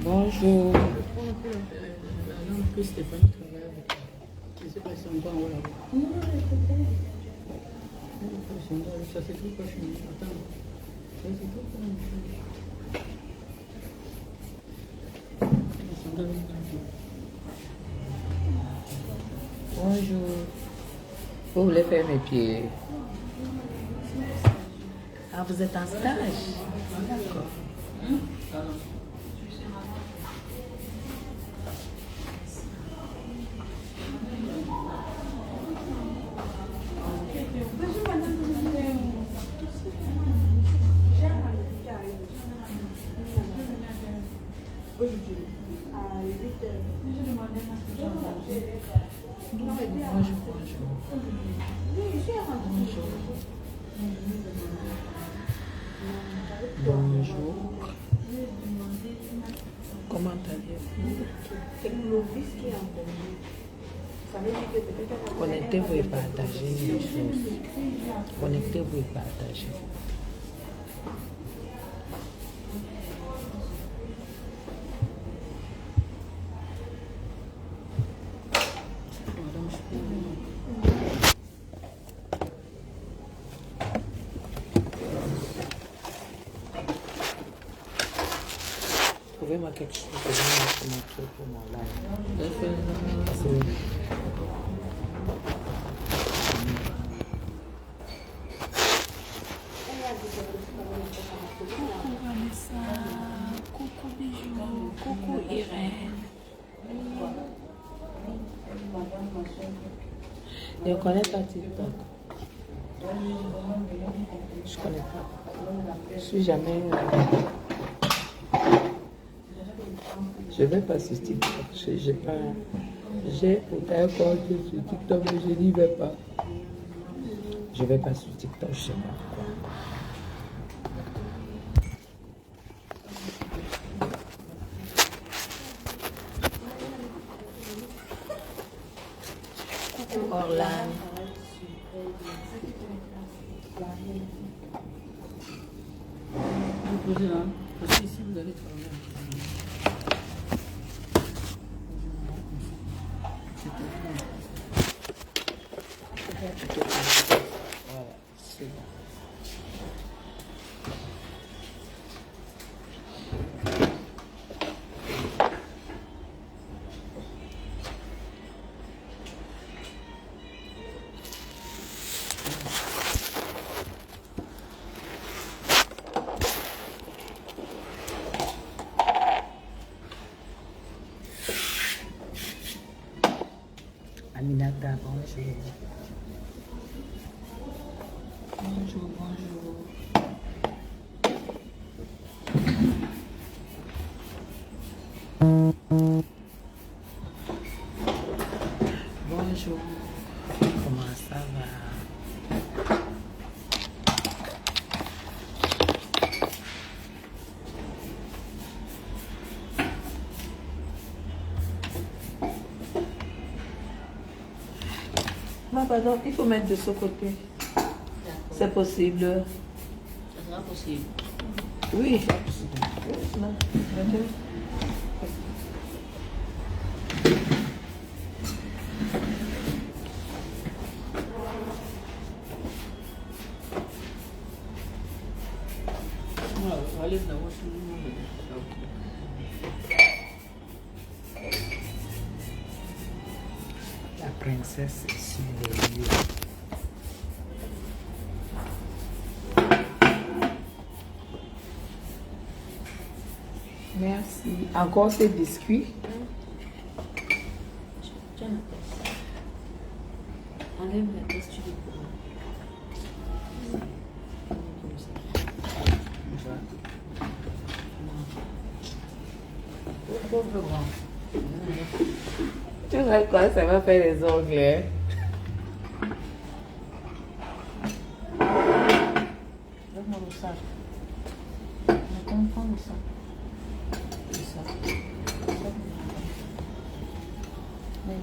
Bonjour. Stéphanie travaille avec. Je ne sais pas si on va en là. Non, ça c'est tout pas fini. Attends. Ça c'est tout pas fini. Bonjour. Vous voulez faire mes pieds? Ah, vous êtes en stage? D'accord. Bonjour. Comment allez-vous? Connectez-vous et partagez les choses. Connectez-vous et partagez. Trouvez-moi quelque chose que je vais vous montrer pour mon live. Coucou Vanessa, coucou Bijou, coucou Irène. Je ne connais pas TikTok. Je ne connais pas. Je suis jamais. Je ne vais pas sur TikTok. J'ai pourtant un compte sur TikTok, mais je n'y vais pas. Je ne vais pas sur TikTok, je ne sais pas pourquoi. Coucou Orlan. Vous posez là, parce qu'ici vous allez travailler. Voilà, c'est bon. Aminata, bonjour. Bonjour, bonjour. Bonjour. Comment ça va? Non, pardon, il faut mettre de ce côté. C'est possible. Ça sera possible. Oui, c'est possible. Non, mettez. Allez, là, moi, je suis La princesse est sur les lieux. Merci. Encore ces biscuits. Tiens la tête. Enlève la tête, tu les peux. Pauvre grand. Tu vois quoi, ça va faire les ongles. Hein? ça. Je comprends ça. Et ça. Ça. Oui.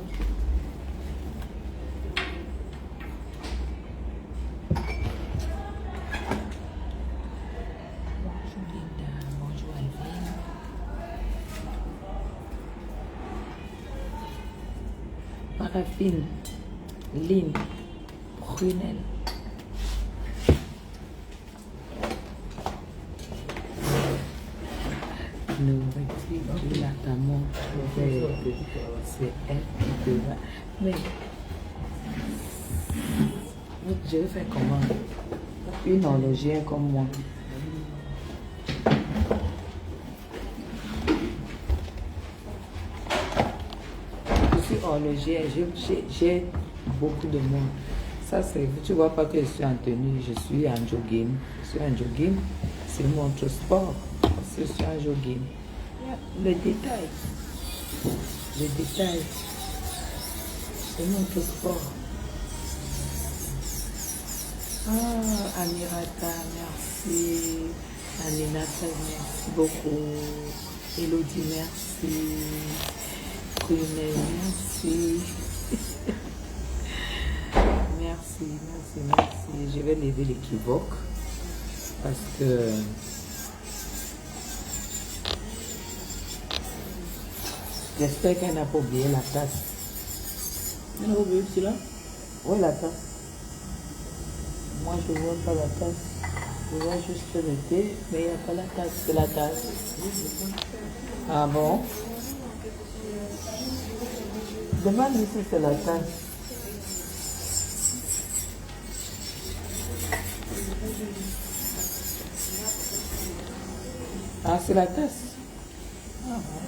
Bonjour Linda, bonjour Alvin. Paraffine, Lynn, Brunel. Nourriture, là, ta montre, c'est elle qui te va. Mais, je vais faire comment? Une horlogère comme moi. Je suis horlogère, j'ai beaucoup de monde. Ça, c'est, tu vois pas que je suis en tenue, je suis en jogging. Je suis en jogging, c'est mon sport. Je suis en jogging. Le détail, c'est mon sport. Ah, Amirata, merci. Aninata, merci beaucoup. Elodie, merci. Brunel, merci. Merci. Je vais lever l'équivoque parce que j'espère qu'elle n'a pas oublié la tasse. Elle n'a pas oublié celui-là? Oui, la tasse. Moi, je ne vois pas la tasse. Je vois juste le thé, mais il n'y a pas la tasse. C'est la tasse. Ah bon? Demande-lui si c'est la tasse. Ah, c'est la tasse. Ah bon.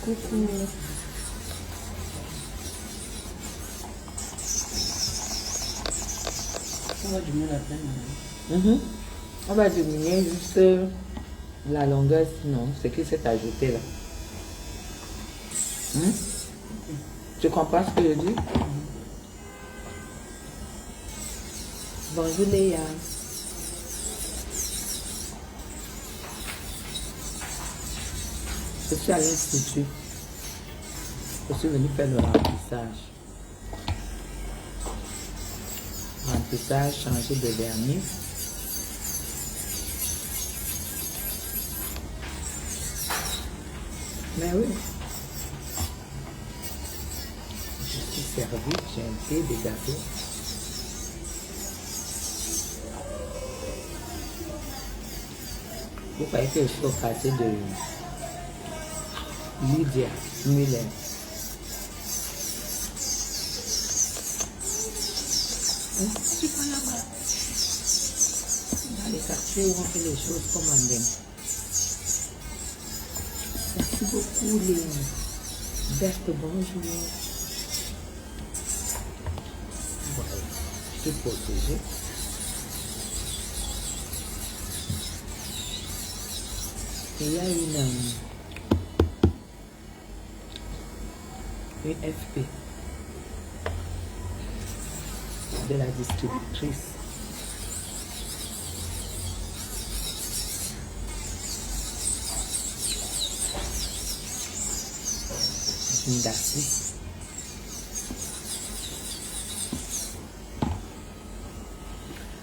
Coucou. On va diminuer la peine. On va diminuer juste la longueur, sinon, ce qui s'est ajouté là. Tu comprends ce que je dis? Bonjour Léa. Je suis à l'institut. Je suis venu faire le remplissage. Remplissage, changer de vernis. Mais oui. Je suis servie, j'ai un thé, des gâteaux. Vous voyez que je suis au quartier de Lydia Muller. Tu peux là-bas. Dans les quartiers où on fait les choses comme on aime. Merci beaucoup les Berthe, bonjour. Voilà, je suis protégée. Il y a une FP de la distributrice. Merci.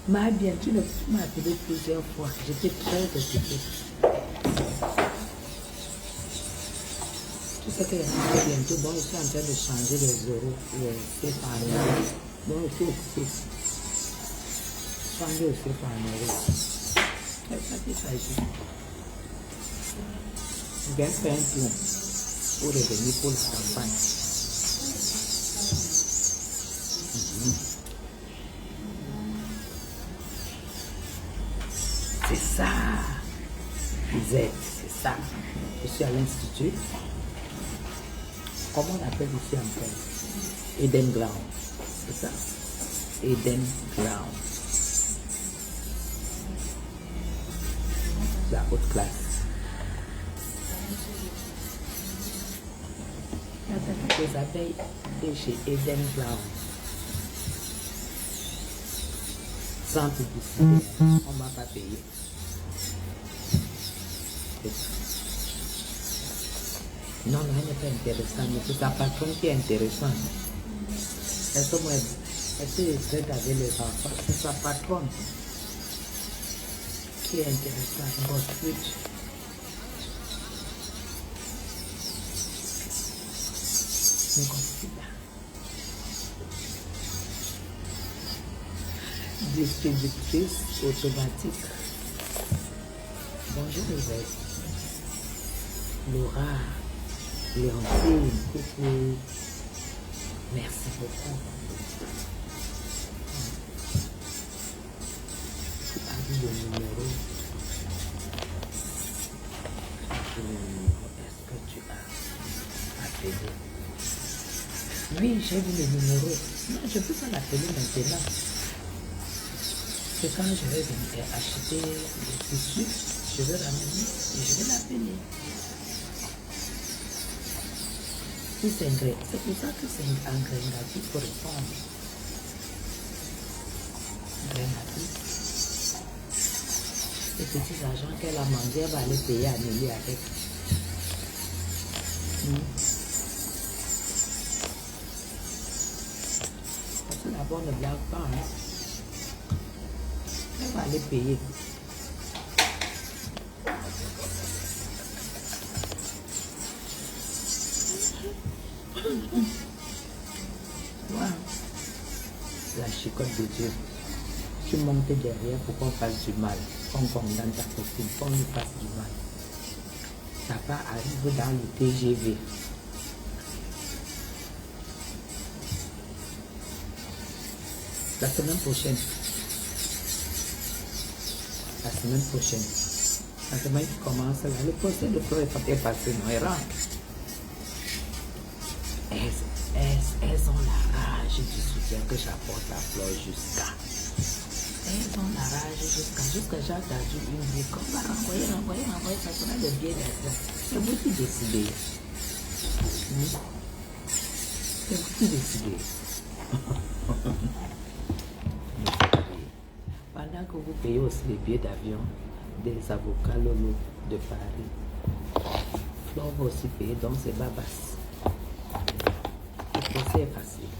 Ma bien, tu m'as appelé plusieurs fois. J'étais très occupée. Tu sais que bientôt, bon, je suis en train de changer les euros, les CFA en euros. Bon, je suis occupée. Changer le CFA en euros. C'est ça qu'il s'agit. Je viens faire un tour pour revenir pour la campagne. C'est ça. Z, c'est ça. Je suis à l'institut. Comment on appelle ici encore? Eden Ground. C'est ça. Eden Ground. la haute classe. Les abeilles de chez Eden Clown. Sans publicité, on ne m'a pas payé. Non, non, elle n'est pas intéressante, mais c'est sa patronne qui est intéressante. Elle se traite avec les enfants, c'est sa patronne qui est intéressante. Ensuite, distributrice automatique. Bonjour Yvette. Laura, Léontine, coucou. Merci beaucoup. Tu as dit le numéro. Est-ce que tu as appelé? Oui, j'ai vu le numéro. Non, je ne peux pas l'appeler maintenant. C'est quand je vais venir acheter des tissus, je vais ramener et je vais l'appeler. Si c'est pour ça que c'est un grénatif pour répondre. Grénatif. Les petits argents qu'elle a mangé, elle va aller payer à Nelly avec. Parce que d'abord, ne blague pas. Hein. Elle va aller payer. Wow. La chicotte de Dieu. Tu montes derrière pour qu'on fasse du mal. On condamne ta copine, qu'on lui fasse du mal. Ça va arriver dans le TGV. La semaine prochaine. La semaine prochaine. La semaine qui commence là, le procès de Fleur est passé, non, elle rentre. Elles ont la rage du soutien que j'apporte à Fleur jusqu'à. Elles ont la rage jusqu'à j'ai entendu une vie qu'on va renvoyer, ça sera le bien d'être. C'est vous qui décidez. C'est vous qui décidez. Pendant que vous payez aussi les billets d'avion des avocats Lolo de Paris, Fleur va aussi payer, donc c'est babas. Le procès est facile.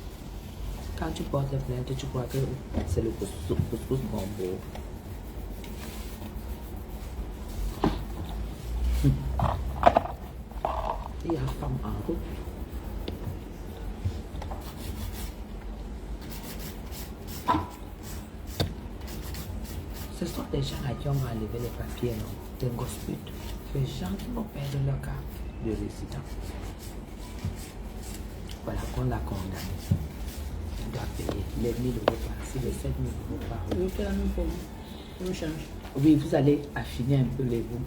Quand tu portes plainte, tu crois que c'est le couscous gombo. Il y a femme en route. Ce sont des gens à qui on va enlever les papiers, non? Des grosses putes. Des gens qui vont perdre leur carte de résident. Voilà qu'on l'a condamné. On doit payer les 1000 euros par-ci, les 7 000 euros par-là. Oui, c'est la même pour vous. On change. Oui, vous allez affiner un peu les bouts.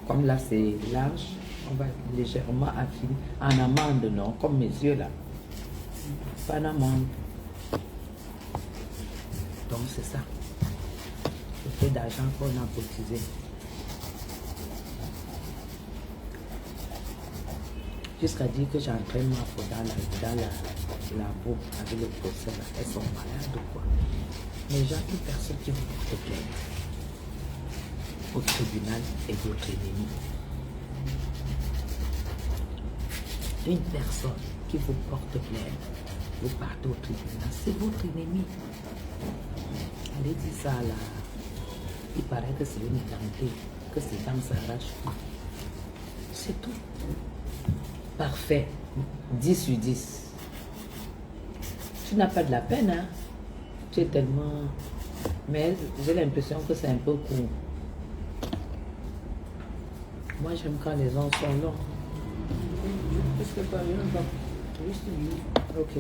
Comme là c'est large, on va légèrement affiner. En amande, non? Comme mes yeux là. Pas en amande. Donc c'est ça. Le fait d'argent qu'on a cotisé. Jusqu'à dire que j'entraîne ma faute dans la boue avec le procès. Elles sont malades ou quoi? Les gens, une personne qui vous porte plainte au tribunal et votre ennemi. Une personne qui vous porte plainte, vous partez au tribunal, c'est votre ennemi. Allez dire ça là. Il paraît que c'est une identité, que c'est dans sa rage. C'est tout. Parfait. 10 sur 10. Tu n'as pas de la peine, hein? Tu es tellement... Mais j'ai l'impression que c'est un peu court. Moi, j'aime quand les gens sont longs. Parce que pas bien, on va juste lui. Ok.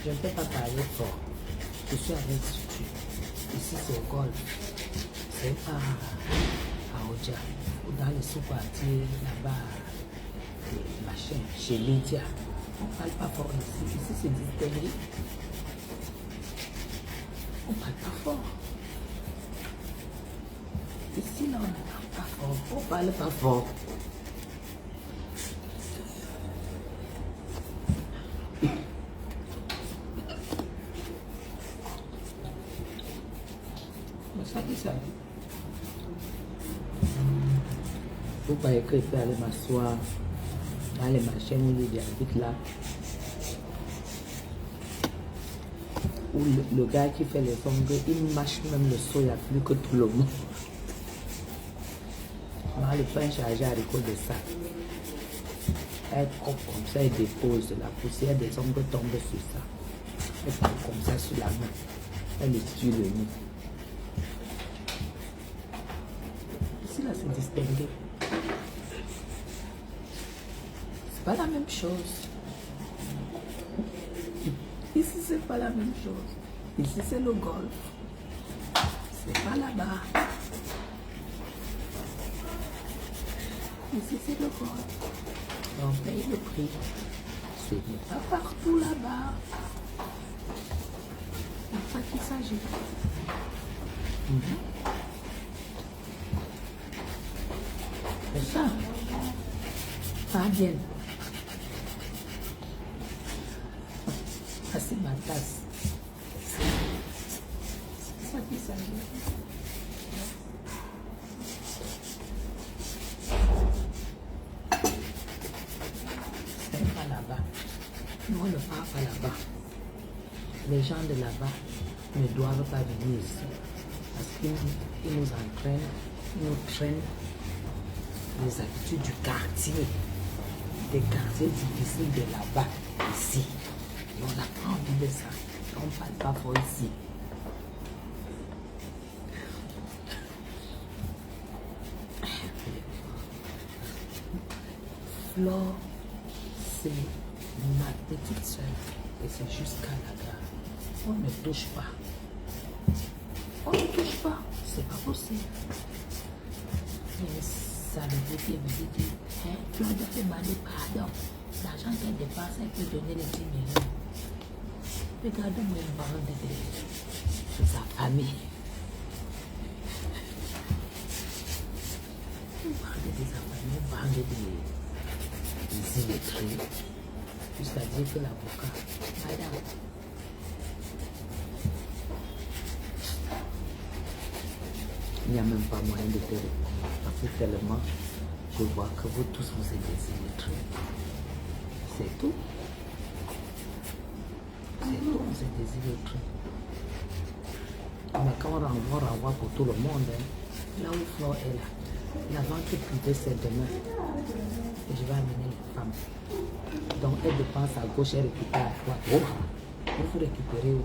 Je ne peux pas parler fort. Je suis avec Sutu. Ici, c'est au golf. c'est pas à Oja, ou dans les sous-quartiers là-bas, machin, chez Lydia. On ne parle pas fort ici. Ici, c'est distingué. On ne parle pas fort. Ici, là, on ne parle pas fort. On ne parle pas fort. Ça. Vous voyez que je peux aller m'asseoir dans les machines où il habite là. Où le gars qui fait les ongles, il mâche même le seau, il n'y a plus que tout le monde. Dans le pain chargé à l'école de ça. Elle coupe comme ça, elle dépose la poussière des ongles tombe sur ça. Elle coupe comme ça sur la main. Elle essuie le nez. Là, c'est distingué. C'est pas la même chose. Ici, c'est pas la même chose. Ici, c'est le golf. C'est pas là-bas. Ici, c'est le golf. On paye le prix. Ce n'est pas partout là-bas. C'est de ça qu'il s'agit. C'est ça. Pas bien. Ah, c'est ma tasse. C'est ça qui s'agit. C'est pas là-bas. Nous, on ne part pas là-bas. Les gens de là-bas ne doivent pas venir ici. Parce qu'ils nous entraînent, ils nous traînent les habitudes du quartier, des quartiers difficiles de là-bas, ici. Et on n'a pas envie de ça. On ne parle pas fort ici. Flore, c'est ma petite soeur et c'est jusqu'à la gare. On ne touche pas. On ne touche pas. C'est pas possible. Ça veut dire, Flore doit demander pardon. L'argent qu'elle dépasse, elle peut donner les 10 millions. Regarde-moi une bande de sa famille. Une bande de sa famille, une bande des illettrés. Juste à dire que l'avocat, madame, il n'y a même pas moyen de te répondre. Parce que tellement, je vois que vous tous vous êtes des illettrés. C'est tout. C'est tout, vous êtes des illettrés. Mais quand on renvoie pour tout le monde, hein, là où Flore est là, la vente privée c'est demain. Et je vais amener les femmes. Donc elle dépense à gauche, elle récupère à droite. Oh, vous récupérez où?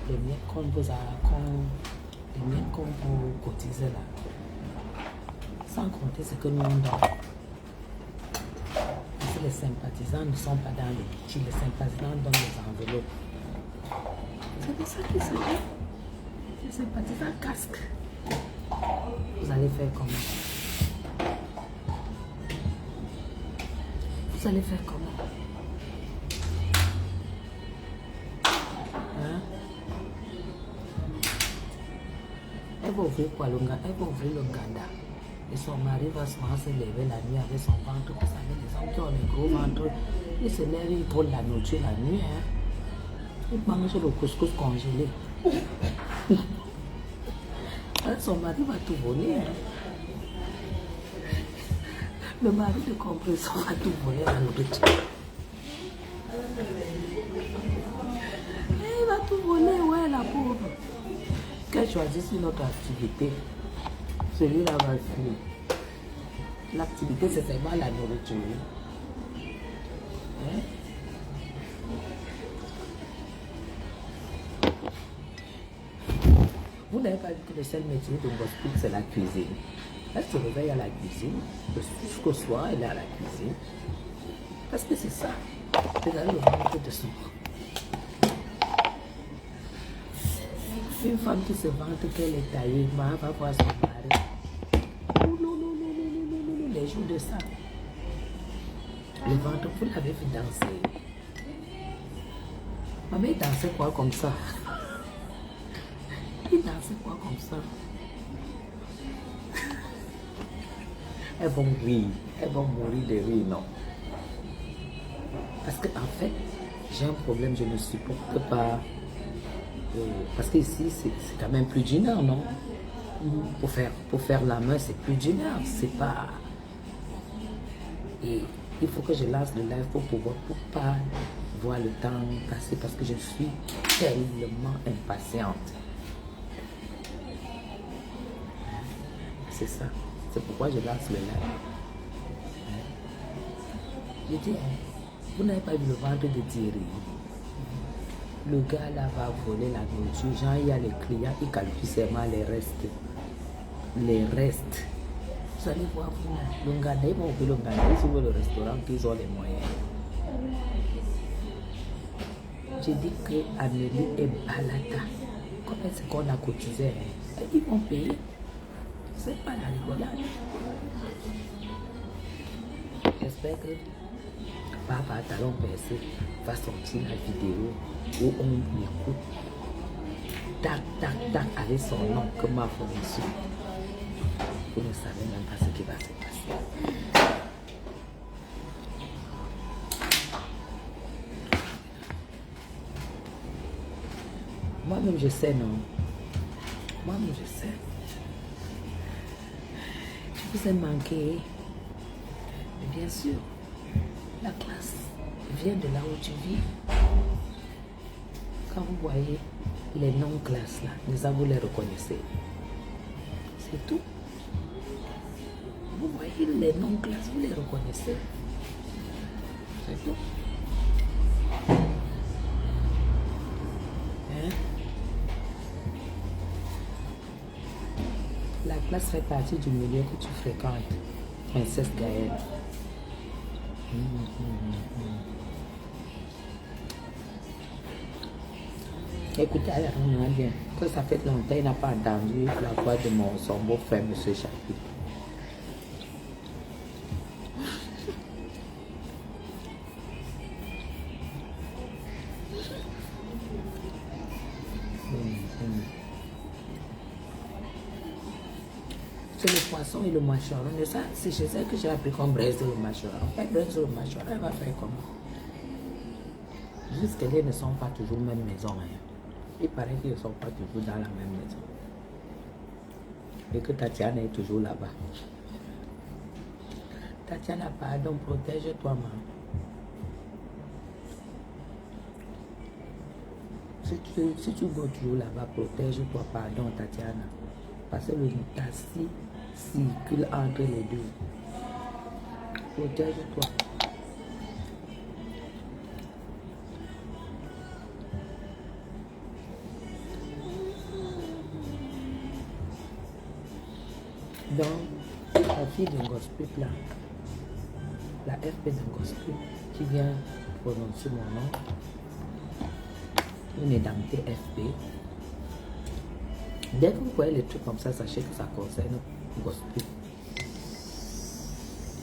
Les miens qu'on vous a, les miens qu'on vous cotise là. Sans compter ce que nous on donne. Parce que les sympathisants ne sont pas dans les petits, les sympathisants donnent les enveloppes. C'est de ça qu'il s'agit. Les sympathisants casquent. Vous allez faire comment? Vous allez faire comment? Hein? Elle va ouvrir quoi? Elle va ouvrir le Ganda. Et son mari va souvent se lever la nuit avec son ventre. Vous savez, les hommes qui ont les gros ventres, ils se lèvent, ils prennent la nourriture la nuit. Hein? Ils mangent le couscous congelé. Son mari va tout voler. Hein? Le mari de compression va tout voler la nourriture. Il va tout voler, ouais, la pauvre. Qu'elle choisisse une autre activité. Celui-là va fuir. L'activité, c'est seulement la nourriture. Hein? Vous n'avez pas vu que le seul métier de Ngospik, c'est la cuisine. Elle se réveille à la cuisine. Jusqu'au soir, elle est à la cuisine. Parce que c'est ça. Regardez le ventre de son. Une femme qui se vante qu'elle est taillée, va voir son mari. Oh non, non, non, non, non, non, non, les jours de ça. Le ventre, vous l'avez vu danser. Ma mère dansait quoi comme ça? Il dansait quoi comme ça? Elles vont rire. Elles vont mourir de rire, non? Parce que en fait, j'ai un problème, je ne supporte pas. Parce qu'ici, c'est quand même plus d'une heure, non? Pour faire la main, c'est plus d'une heure. C'est pas. Et il faut que je lance le live pour pas voir le temps passer parce que je suis tellement impatiente. C'est ça. C'est pourquoi je lance le live. Je dis, vous n'avez pas vu le ventre de Thierry. Le gars là va voler la nourriture. Genre, il y a les clients, il calcule seulement les restes. Les restes. Vous allez voir, vous, le gars, ils vont ouvrir le gars, ils ouvrent le restaurant, qu'ils ont les moyens. J'ai dit que Amélie et Balata, comment c'est qu'on a cotisé, ils vont payer. C'est pas la rigolade. J'espère que Papa Talon Percé va sortir la vidéo où on écoute tac tac tac avec son nom que ma formation. Vous ne savez même pas ce qui va se passer. Moi-même je sais, non? Moi-même je sais. Je vous ai manqué. Mais bien sûr, la classe vient de là où tu vis. Quand vous voyez les non-classes là, vous les reconnaissez. C'est tout. Vous voyez les non-classes, vous les reconnaissez. C'est tout. Hein? La classe fait partie du milieu que tu fréquentes. Princesse Gaëlle. Écoutez, on a bien que ça fait longtemps qu'il n'a pas entendu la voix de son beau-frère, M. Chapi. C'est le poisson et le machoron. Ça, c'est chez elle que j'ai appris qu'on braise le machoron. Elle braise le machoron, elle va faire comment? Juste qu'elles ne sont pas toujours même maison. Hein. Il paraît qu'ils ne sont pas toujours dans la même maison. Et que Tatiana est toujours là-bas. Tatiana, pardon, protège-toi, maman. Si tu vas toujours là-bas, protège-toi, pardon, Tatiana. Parce que le taxi circule entre les deux. Protège-toi. Donc, la fille d'un gospel là, la FP d'un gospel qui vient prononcer mon nom, une indemnité FP. Dès que vous voyez les trucs comme ça, sachez que ça concerne le gospel.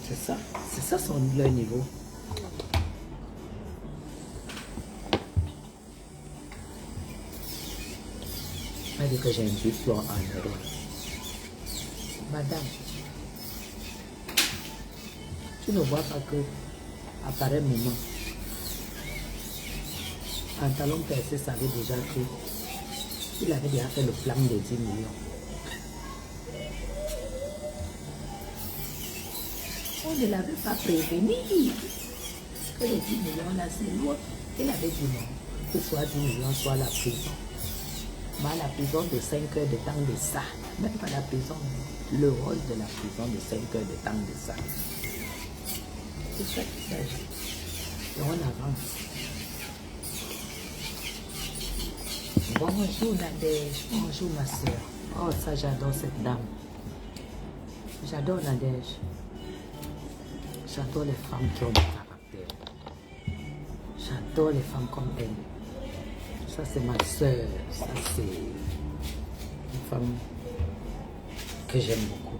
C'est ça leur niveau. Elle dit que j'ai un diplôme en erreur. Madame, tu ne vois pas que, à pareil moment, Pantalon Percé savait déjà qu'il avait déjà fait le plan des 10 millions. On ne l'avait pas prévenu que les 10 millions là, c'est l'autre. Il avait dit non, que soit 10 millions, soit la prison. Mais la prison de 5 heures de temps de ça, même pas la prison, le rôle de la prison de 5 heures de temps de ça. C'est ça qu'il s'agit. Et on avance. Bonjour Nadège, bonjour ma soeur. Oh ça j'adore cette dame. J'adore Nadège. J'adore les femmes qui ont du caractère. J'adore les femmes comme elle. Ça c'est ma soeur. Ça c'est... Une femme que j'aime beaucoup.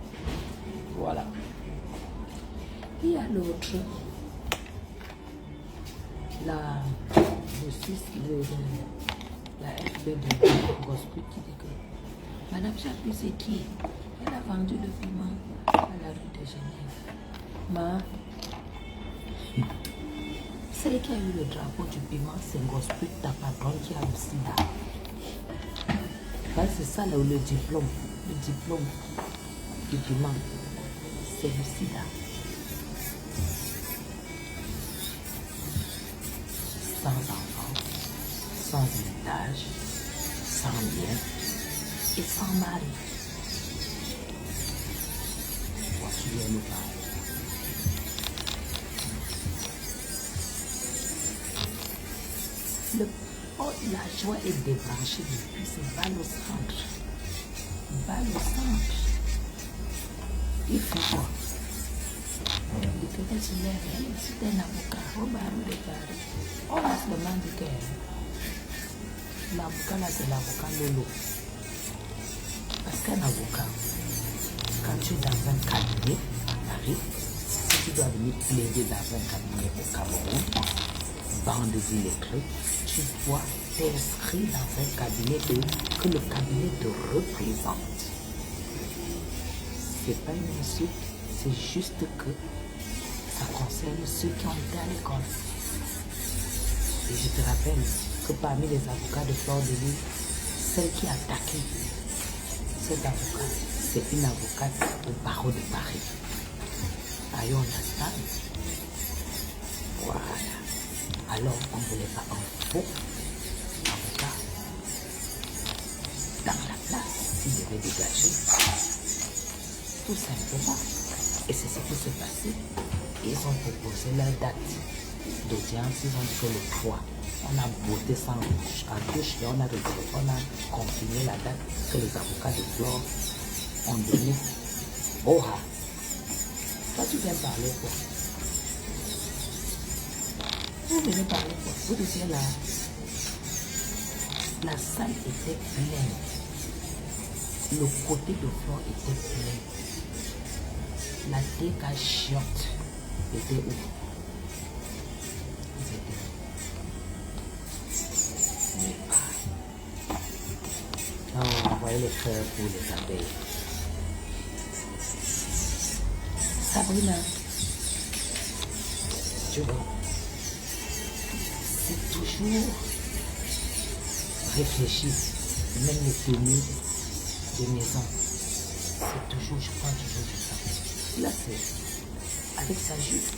Voilà. Il y a l'autre. La FB de Gospel qui dit que Madame Chapuis, c'est qui? Elle a vendu le piment à la rue de Genève. Ma, celle qui a eu le drapeau du piment, c'est Gospel, ta patronne qui a le sida. C'est ça là où le diplôme du piment, c'est le sida. Sans enfant, sans héritage, sans bien et sans mari. Voici le parle. La joie est débranchée depuis ce balle au centre. Balle au centre. Il fait quoi? Il te fait se lève, c'est un avocat au barreau de Paris. On se demande que l'avocat là c'est l'avocat Lolo. Parce qu'un avocat, quand tu es dans un cabinet à Paris, si tu dois venir plaider dans un cabinet au Cameroun, bande illettrée, tu dois t'inscrire dans un cabinet que le cabinet te représente. C'est pas une insulte, c'est juste que ça concerne ceux qui ont été à l'école. Et je te rappelle que parmi les avocats de Fleur de Lys, celle qui a attaqué cet avocat, c'est une avocate au barreau de Paris. Are you understand? Voilà. Alors, on ne voulait pas un faux avocat dans la place. Il devait dégager. Tout simplement. Et c'est ce qui s'est passé. Ils ont proposé leur date d'audience. Ils ont dit que le 3, on a voté sans touche à touche et on a confirmé la date que les avocats de Flore ont donnée. Oha! Toi, tu viens parler quoi? Vous venez parler quoi? Vous disiez là, la salle était pleine. Le côté de Flore était plein. La déca chiotte était où? Ils étaient mais pas. On envoyait les fleurs pour les abeilles. Sabrina, tu vois, c'est toujours réfléchir, même les tenues de maison, c'est toujours, je prends toujours du temps. Là, c'est avec sa jupe,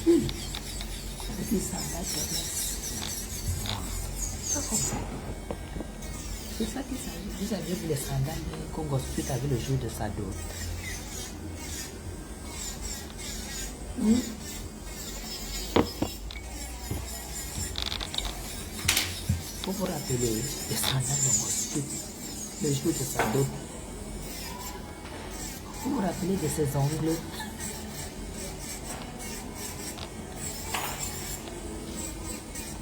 avec les sandales, c'est ça qui s'agit. Vous avez vu les sandales qu'on Gospel avait le jour de sa dot. Vous vous rappelez les sandales de Gospel le jour de sa dot. Vous vous rappelez de ses ongles.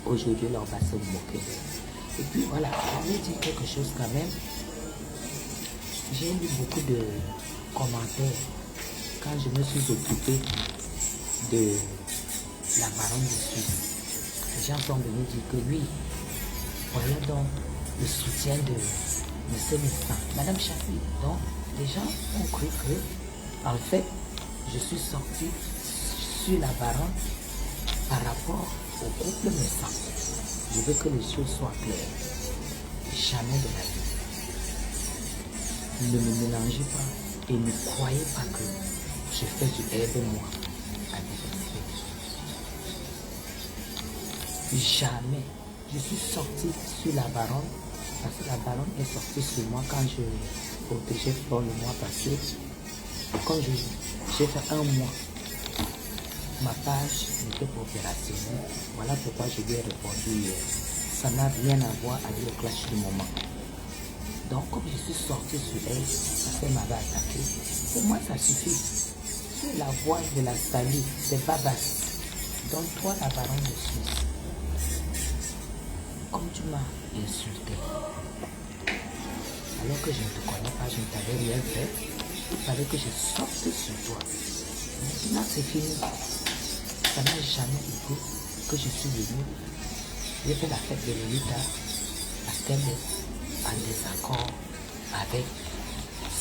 Aujourd'hui, là, on va se moquer d'elle. Et puis voilà, je vais dire quelque chose quand même. J'ai lu beaucoup de commentaires quand je me suis occupée de la baronne de Suisse. Les gens sont venus dire que oui, voilà donc le soutien de M. Messin, Madame Chapuis. Donc, les gens ont cru que, en fait, je suis sortie sur la baronne par rapport au couple Messin. Je veux que les choses soient claires. Jamais de la vie. Ne me mélangez pas et ne croyez pas que je fais du aide-moi à diversité. Jamais. Je suis sortie sur la baronne parce que la baronne est sortie sur moi quand je protégeais Flore le mois passé. Comme j'ai fait un mois, ma page n'était pas opérationnelle. Voilà pourquoi je lui ai répondu hier. Ça n'a rien à voir avec le clash du moment. Donc, comme je suis sortie sur elle, parce qu'elle m'avait attaqué, pour moi, ça suffit. C'est la voix de la salie, c'est pas basse. Donc, toi, la baronne de Suisse, comme tu m'as insulté, Alors que je ne te connais pas, je ne t'avais rien fait. Il fallait que je sorte sur toi. Maintenant, c'est fini. Ça n'a jamais été que je suis venue. J'ai fait la fête de Lolita parce qu'elle est en désaccord avec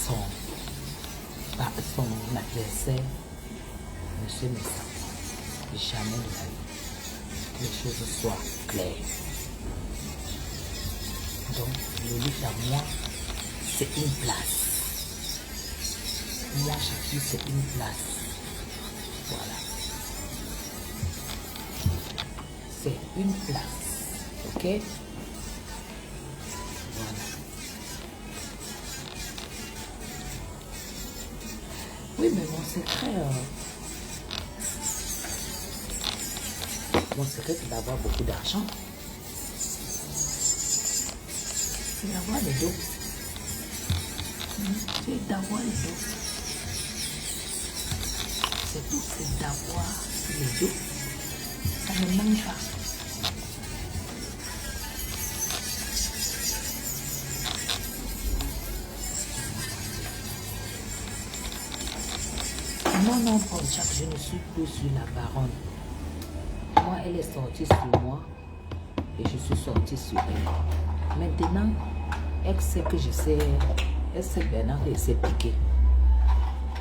son adversaire, Monsieur Messa. Jamais de la vie. Que les choses soient claires. Donc, Lolita, moi, c'est une place. Moi, Chapi, c'est une place. Voilà. C'est une place. Ok? Voilà. Oui, mais mon secret, c'est d'avoir beaucoup d'argent. C'est d'avoir les dos. C'est d'avoir les dos. C'est tout, c'est d'avoir les dos. Ça ne manque pas. Non, Pontiac, je ne suis plus sur la baronne. Moi, elle est sortie sur moi et je suis sortie sur elle. Maintenant, elle sait que je sais, elle sait Bernard et s'est piqué.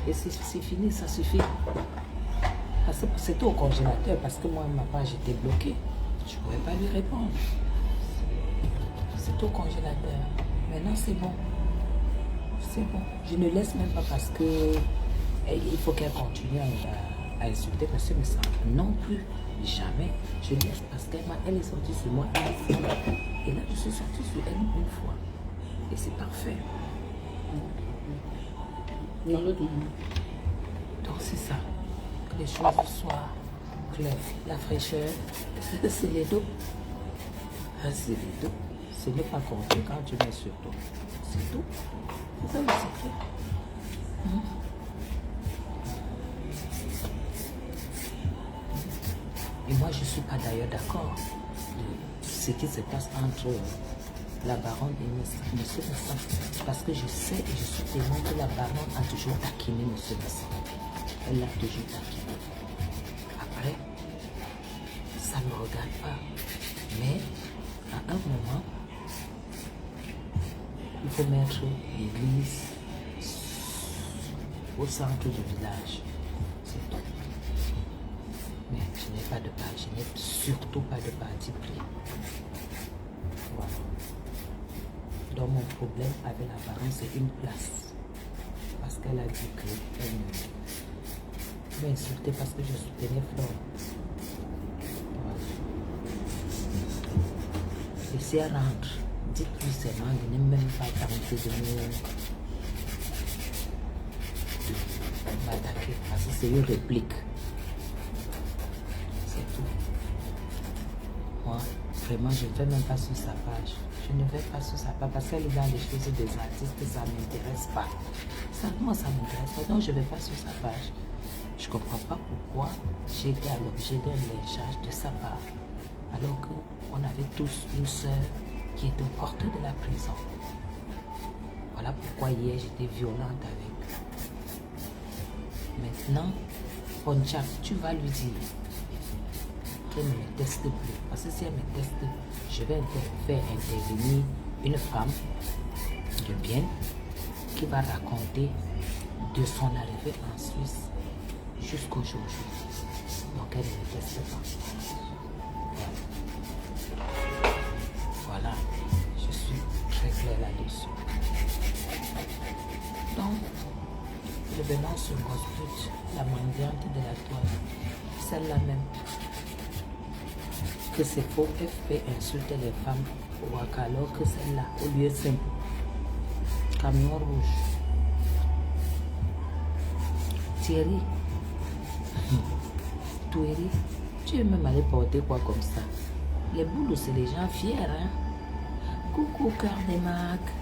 Et c'est fini, ça suffit. C'était au congélateur parce que moi, ma page était bloquée. Je ne pouvais pas lui répondre. C'est au congélateur. Maintenant, c'est bon. C'est bon. Je ne laisse même pas parce que il faut qu'elle continue à insulter monsieur Messa. Non plus. Jamais. Je laisse parce qu'elle est sortie sur moi une fois. Et là, je suis sortie sur elle une fois. Et c'est parfait. Donc c'est ça. Que les choses soient claires. La fraîcheur, c'est les dos. C'est les dos. Ce n'est pas compter quand tu mets sur toi. C'est tout. C'est ça le secret. Et moi, je ne suis pas d'ailleurs d'accord de ce qui se passe entre la baronne et M. Messa. Parce que je sais et je suis témoin que la baronne a toujours taquiné M. Messa. Elle l'a toujours taquiné. Après, ça ne me regarde pas. Mais, à un moment, il faut mettre l'église au centre du village. C'est tout. Mais je n'ai pas de parti, je n'ai surtout pas de parti pris. Voilà. Donc mon problème avec la baronne, c'est une place. Parce qu'elle a dit qu'elle m'a insulté parce que je soutenais Flore. Voilà. Et si elle rentre, dites-lui seulement de ne même pas tenter de m'attaquer. Parce que c'est une réplique. Moi, vraiment, je ne vais même pas sur sa page. Je ne vais pas sur sa page parce qu'elle est dans les choses des artistes, ça ne m'intéresse pas. Moi, ça ne m'intéresse pas, donc je ne vais pas sur sa page. Je ne comprends pas pourquoi j'ai été à l'objet d'un lynchage de sa part. Alors qu'on avait tous une sœur qui était au porteur de la prison. Voilà pourquoi hier, j'étais violente avec. Maintenant, Pontiac, tu vas lui dire qu'elle ne me teste plus. Parce que si elle me teste, je vais faire intervenir une femme de bien qui va raconter de son arrivée en Suisse jusqu'au jour J. Donc elle ne me teste pas. Voilà. Je suis très clair là-dessus. Donc, revenons sur Gosput, la mendiante de la toile. Celle-là même. Que ces faux FP insultent les femmes au Waka, alors que celle-là, au lieu simple, camion rouge. Thierry, tu es même allé porter quoi comme ça? Les boulots, c'est les gens fiers, hein? Coucou, cœur des marques.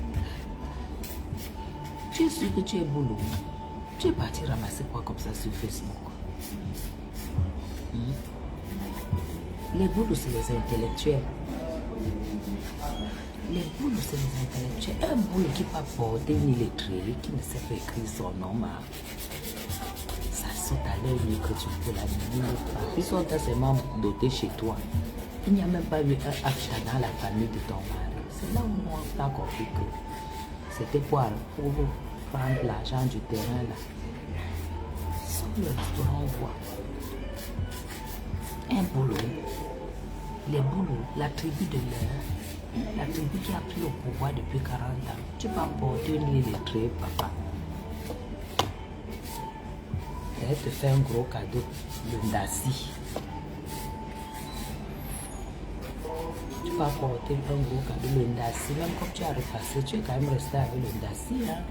Tu es sûr que tu es boulot? Tu es parti ramasser quoi comme ça sur Facebook? Les boulots, c'est les intellectuels. Les boules, c'est les intellectuels. Un boule qui va porter une illettrée qui ne sait pas écrire son nom, ça saute à l'œil que tu peux la dire. Ils sont tellement dotés chez toi. Il n'y a même pas eu un achat dans la famille de ton mari. C'est là où on a compris que c'était pour prendre l'argent du terrain là. Sur le restaurant, on voit un boulot. Les boulots, la tribu de l'air, la tribu qui a pris le pouvoir depuis 40 ans. Tu vas porter une illettrée, papa. Elle te fait un gros cadeau, le Ndassi. Tu vas porter un gros cadeau, le Ndassi. Même quand tu as repassé, tu es quand même resté avec le Ndassi. Hein?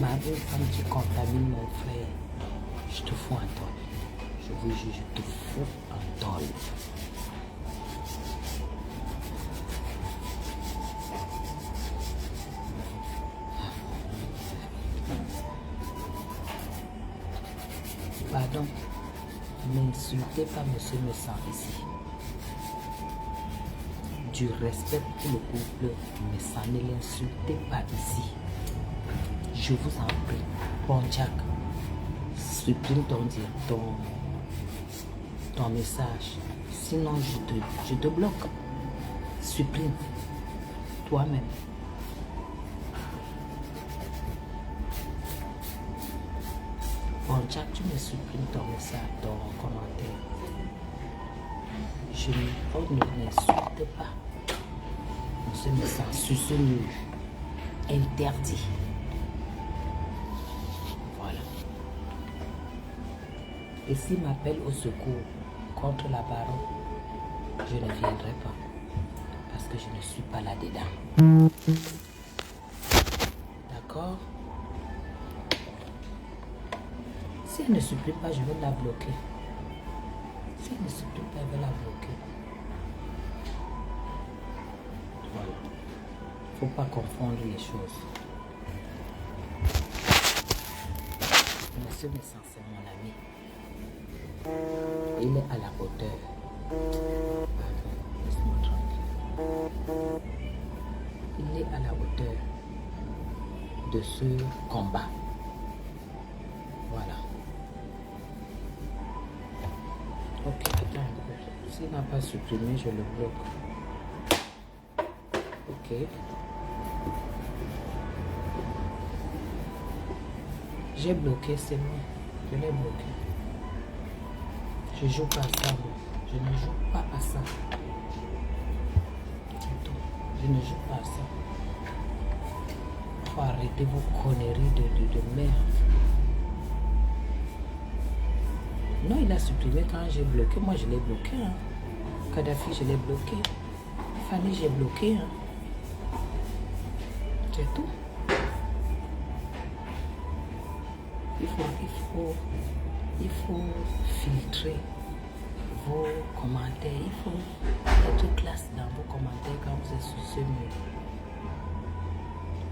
Ma belle femme, tu contamines mon frère. Je te fous en tôle. Je vous jure, je te fous en tôle. Pardon, n'insultez pas monsieur Messan ici. Du respect pour le couple Messan, ne l'insultez pas ici. Je vous en prie, Pontiac, supprime ton message. Sinon, je te bloque. Supprime toi-même. Pontiac, tu me supprimes ton message, ton commentaire. On ne m'insulte pas. Monsieur Messan, sur ce mur, interdit. Voilà. Et s'il m'appelle au secours contre la baronne, je ne viendrai pas. Parce que je ne suis pas là-dedans. D'accord? Si elle ne supprime pas, je vais la bloquer. Si elle ne supprime pas, je vais la bloquer. Voilà. Il ne faut pas confondre les choses. Monsieur Messan, c'est mon ami. Il est à la hauteur. Pardon, laisse-moi tranquille. Il est à la hauteur de ce combat. Voilà. Ok, attends. S'il n'a pas supprimé, je le bloque. Ok. J'ai bloqué, c'est moi. Je l'ai bloqué. Je joue pas à ça, moi. Je ne joue pas à ça. C'est tout. Je ne joue pas à ça. Faut arrêter vos conneries de merde. Non, il a supprimé quand j'ai bloqué. Moi, je l'ai bloqué. Hein. Kadhafi, je l'ai bloqué. Fanny, j'ai bloqué. Hein. C'est tout. Il faut filtrer vos commentaires. Il faut être classe dans vos commentaires quand vous êtes sur ce mur.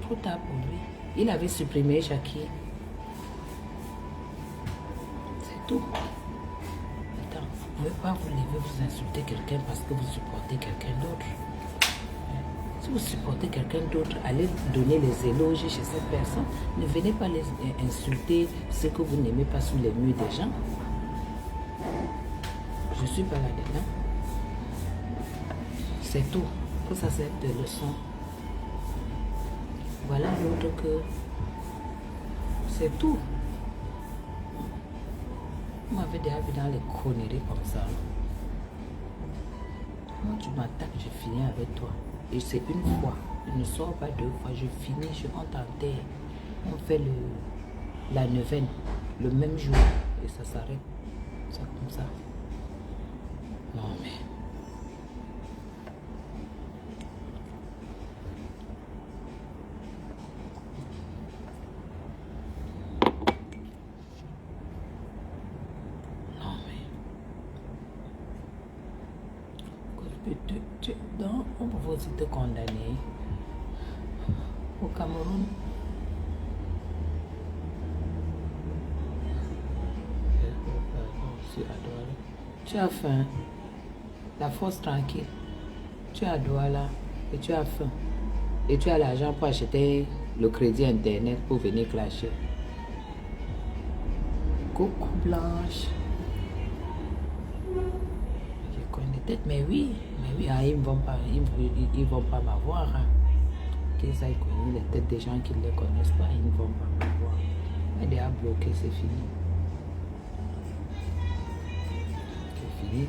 Trop tard pour lui. Il avait supprimé Jackie. C'est tout. Attends, vous ne pouvez pas vous lever, vous insulter quelqu'un parce que vous supportez quelqu'un d'autre. Si vous supportez quelqu'un d'autre, allez donner les éloges chez cette personne. Ne venez pas les insulter ce que vous n'aimez pas sous les murs des gens. Je ne suis pas là-dedans. C'est tout. Pour ça, c'est des leçons. Voilà l'autre que c'est tout. Vous m'avez déjà vu dans les conneries comme ça. Quand tu m'attaques, je finis avec toi. Et c'est une fois. Je ne sors pas deux fois. Je finis, je rentre en terre. On fait la neuvaine le même jour. Et ça s'arrête. Ça comme ça. Non mais... Donc, on peut aussi te condamner au Cameroun. Tu as faim. La force tranquille. Tu es à Douala et tu as faim. Et tu as l'argent pour acheter le crédit internet pour venir clasher. Coucou Blanche. Je connais peut-être, mais oui, ah, ils ne vont pas m'avoir. Hein. Qu'ils aient connu les têtes des gens qui ne les connaissent pas, ils ne vont pas m'avoir. Mais déjà bloqué, c'est fini. C'est fini.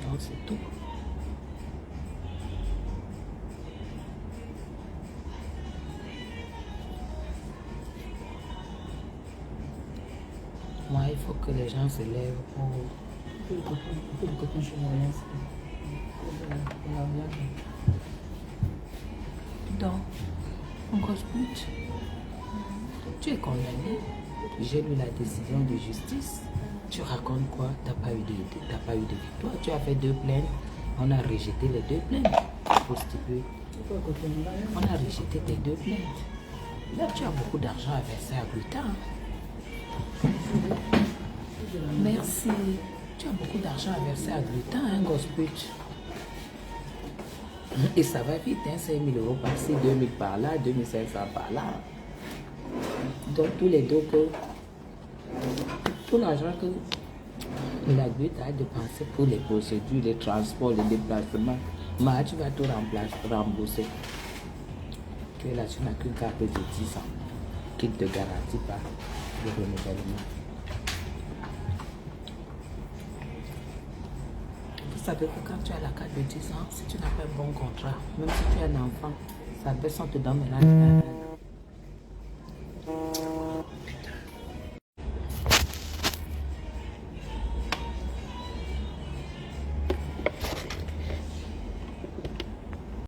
Donc c'est tout. Moi, il faut que les gens se lèvent pour... Le coton chez moi, Donc, on grosse pute. Tu es condamné. J'ai lu la décision de justice. Tu racontes quoi? T'as pas eu de victoire. Tu as fait 2 plaintes. On a rejeté les 2 plaintes. Prostituée. On a rejeté tes 2 plaintes. Là, tu as beaucoup d'argent à verser à Gluta. Merci. Tu as beaucoup d'argent à verser à Gluta, hein, grosse pute. Et ça va vite, hein, 5 000 euros par-ci, 2 000 par là, 2 500 par là. Donc, tous les deux que... Tout l'argent que la Gluta a dépensé pour les procédures, les transports, les déplacements, tu vas tout rembourser. Tu es là, tu n'as qu'une carte de 10 ans qui ne te garantit pas le renouvellement. Vous savez que quand tu as la carte de 10 ans, si tu n'as pas un bon contrat, même si tu es un enfant, ça personne te donne maintenant